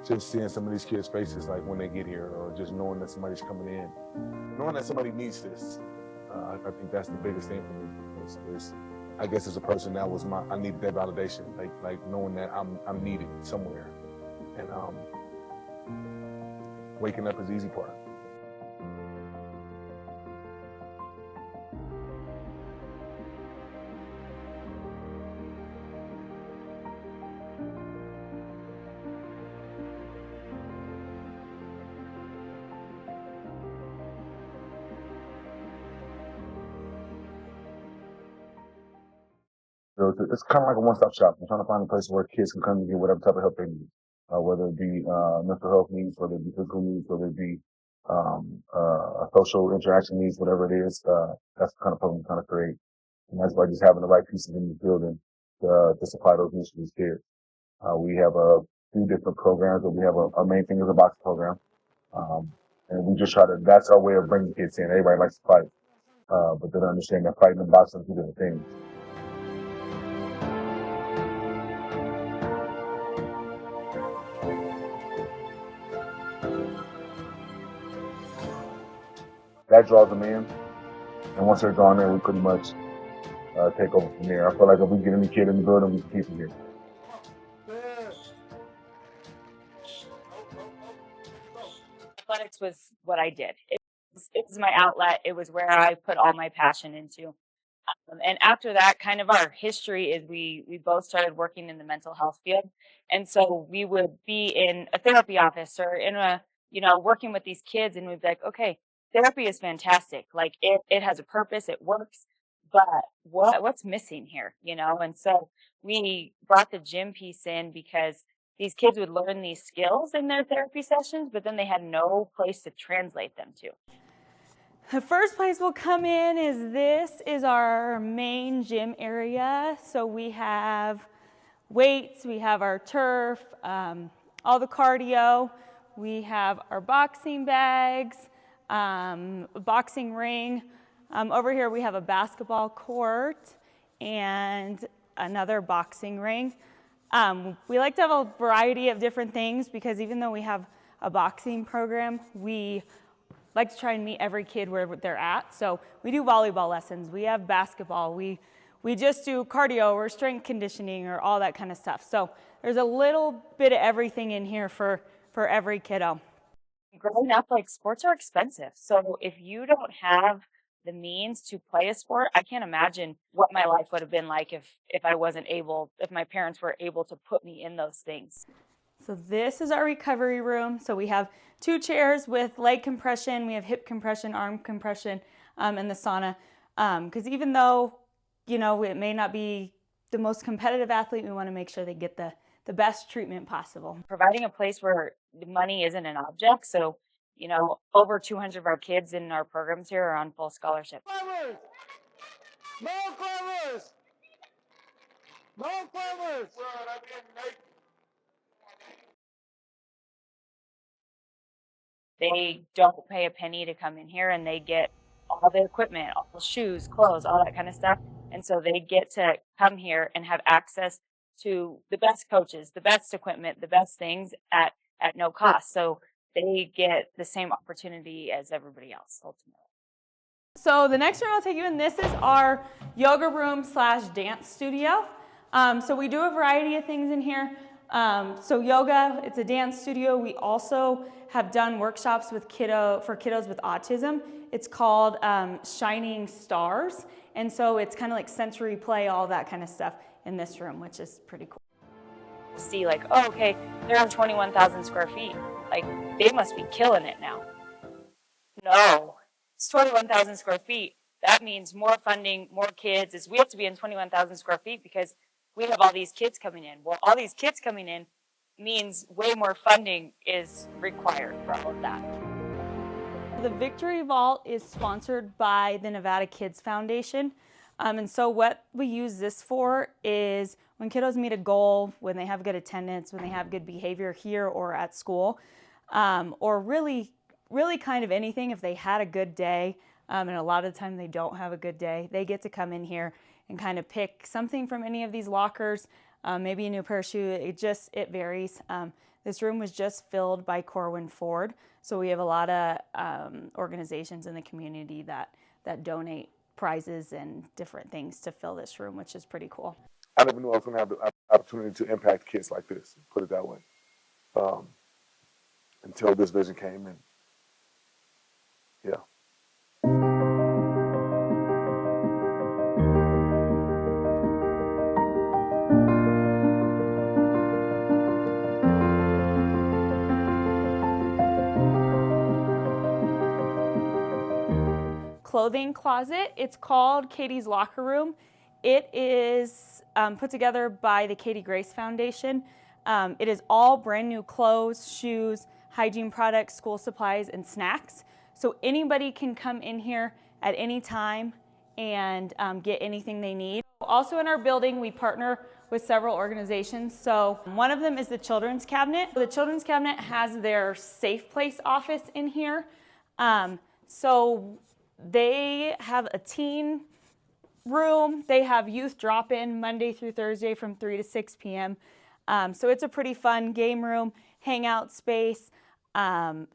just seeing some of these kids' faces, like when they get here, or just knowing that somebody's coming in, knowing that somebody needs this. I think that's the biggest thing for me. Is I guess as a person, that was I needed that validation, like knowing that I'm needed somewhere, and waking up is the easy part. So it's kind of like a one-stop shop. I'm trying to find a place where kids can come and get whatever type of help they need, whether it be mental health needs, whether it be physical needs, whether it be social interaction needs, whatever it is. That's the kind of program we kind of create, and that's by just having the right pieces in the building to supply those needs to these kids. We have a few different programs, but we have our main thing is a boxing program, and we just try to. That's our way of bringing kids in. Everybody likes to fight, but they don't understand that fighting and boxing are two different things. That draws them in, and once they're drawn in, we pretty much take over from there. I feel like if we get any kid in the building, we can keep them here. Athletics was what I did. It was my outlet. It was where I put all my passion into. And after that, kind of our history is we both started working in the mental health field. And so we would be in a therapy office or in a, working with these kids, and we'd be like, okay, therapy is fantastic. Like it has a purpose, it works, but what's missing here, And so we brought the gym piece in because these kids would learn these skills in their therapy sessions, but then they had no place to translate them to. The first place we'll come in is this is our main gym area. So we have weights, we have our turf, all the cardio, we have our boxing bags, boxing ring. Over here we have a basketball court and another boxing ring. We like to have a variety of different things because even though we have a boxing program, we like to try and meet every kid where they're at. So we do volleyball lessons, we have basketball, we just do cardio or strength conditioning or all that kind of stuff. So there's a little bit of everything in here for every kiddo. Growing up, sports are expensive. So if you don't have the means to play a sport, I can't imagine what my life would have been like if my parents were able to put me in those things. So this is our recovery room. So we have 2 chairs with leg compression, we have hip compression, arm compression, and the sauna. Because even though, it may not be the most competitive athlete, we want to make sure they get the best treatment possible. Providing a place where money isn't an object. So, over 200 of our kids in our programs here are on full scholarship. No clovers! No clovers! They don't pay a penny to come in here, and they get all the equipment, all the shoes, clothes, all that kind of stuff. And so they get to come here and have access to the best coaches, the best equipment, the best things at no cost. So they get the same opportunity as everybody else, ultimately. So the next room I'll take you in, this is our yoga room / dance studio. So we do a variety of things in here. So yoga, it's a dance studio. We also have done workshops for kiddos with autism. It's called Shining Stars. And so it's kind of like sensory play, all that kind of stuff in this room, which is pretty cool. See okay, they're on 21,000 square feet. They must be killing it now. No, it's 21,000 square feet. That means more funding, more kids. We have to be in 21,000 square feet because we have all these kids coming in. Well, all these kids coming in means way more funding is required for all of that. The Victory Vault is sponsored by the Nevada Kids Foundation. And so what we use this for is when kiddos meet a goal, when they have good attendance, when they have good behavior here or at school, or really kind of anything. If they had a good day, and a lot of the time they don't have a good day, they get to come in here and kind of pick something from any of these lockers maybe a new pair of shoes. It varies. This room was just filled by Corwin Ford, so we have a lot of organizations in the community that donate prizes and different things to fill this room, which is pretty cool. I never knew I was going to have the opportunity to impact kids like this, put it that way, until this vision came in. Yeah. Clothing closet. It's called Katie's Locker Room. It is put together by the Katie Grace Foundation. It is all brand new clothes, shoes, hygiene products, school supplies, and snacks. So anybody can come in here at any time and get anything they need. Also in our building, we partner with several organizations. So one of them is the Children's Cabinet. The Children's Cabinet has their Safe Place office in here. So they have a teen room. They have youth drop-in Monday through Thursday from 3 to 6 p.m. So it's a pretty fun game room, hangout space,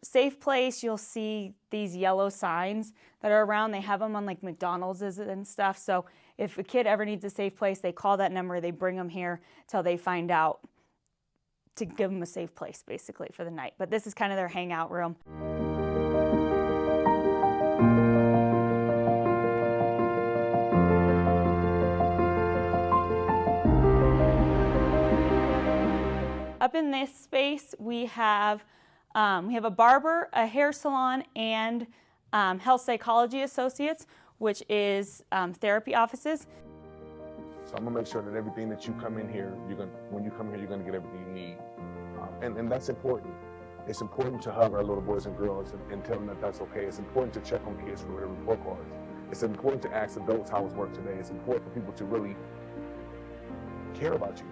safe place. You'll see these yellow signs that are around. They have them on like McDonald's and stuff. So if a kid ever needs a safe place, they call that number. They bring them here till they find out to give them a safe place basically for the night. But this is kind of their hangout room. Up in this space, we have a barber, a hair salon, and health psychology associates, which is therapy offices. So I'm gonna make sure that everything that you come in here, when you come here, you're gonna get everything you need, and that's important. It's important to hug our little boys and girls and tell them that that's okay. It's important to check on kids for their report cards. It's important to ask adults how it's work today. It's important for people to really care about you,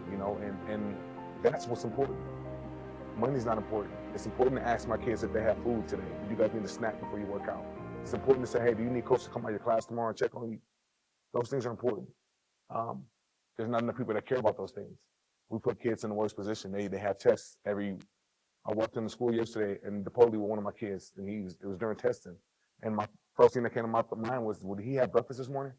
and that's what's important. Money's not important. It's important to ask my kids if they have food today. Do you guys need a snack before you work out? It's important to say, hey, do you need coach to come out of your class tomorrow and check on you? Those things are important. There's not enough people that care about those things. We put kids in the worst position. They have tests I walked in the school yesterday and the police with one of my kids, and it was during testing. And my first thing that came to my mind was, would he have breakfast this morning?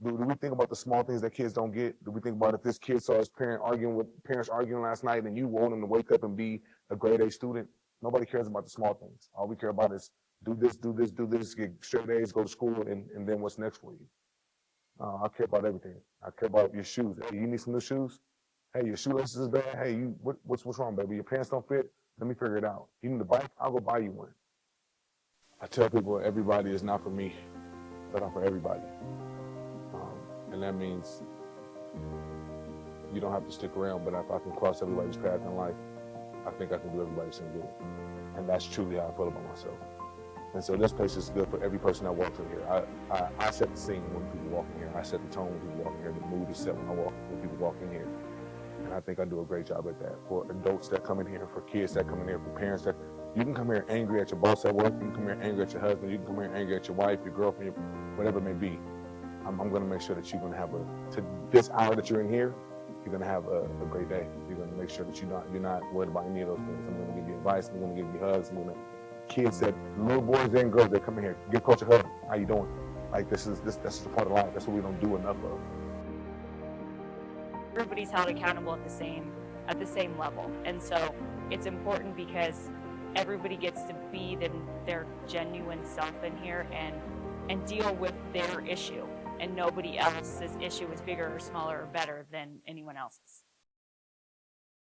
Do we think about the small things that kids don't get? Do we think about if this kid saw his parents arguing last night and you want him to wake up and be a grade A student? Nobody cares about the small things. All we care about is do this, get straight A's, go to school, and then what's next for you. I care about everything. I care about your shoes. Hey, you need some new shoes? Hey, your shoelaces is bad. Hey, what's wrong, baby? Your pants don't fit? Let me figure it out. You need a bike? I'll go buy you one. I tell people everybody is not for me, but I'm for everybody. And that means you don't have to stick around, but if I can cross everybody's path in life, I think I can do everybody some good. And that's truly how I feel about myself. And so this place is good for every person that walks in here. I set the scene when people walk in here. I set the tone when people walk in here. The mood is set when people walk in here. And I think I do a great job at that. For adults that come in here, for kids that come in here, for parents that, you can come here angry at your boss at work, you can come here angry at your husband, you can come here angry at your wife, your girlfriend, whatever it may be. I'm going to make sure that you're going to have this hour that you're in here, you're going to have a great day. You're going to make sure that you're not worried about any of those things. I'm going to give you advice. I'm going to give you hugs. Kids that, little boys and girls that come in here, give coach a hug. How you doing? Like that's just a part of life. That's what we don't do enough of. Everybody's held accountable at the same level, and so it's important because everybody gets to be their genuine self in here and deal with their issue. And nobody else's issue is bigger or smaller or better than anyone else's.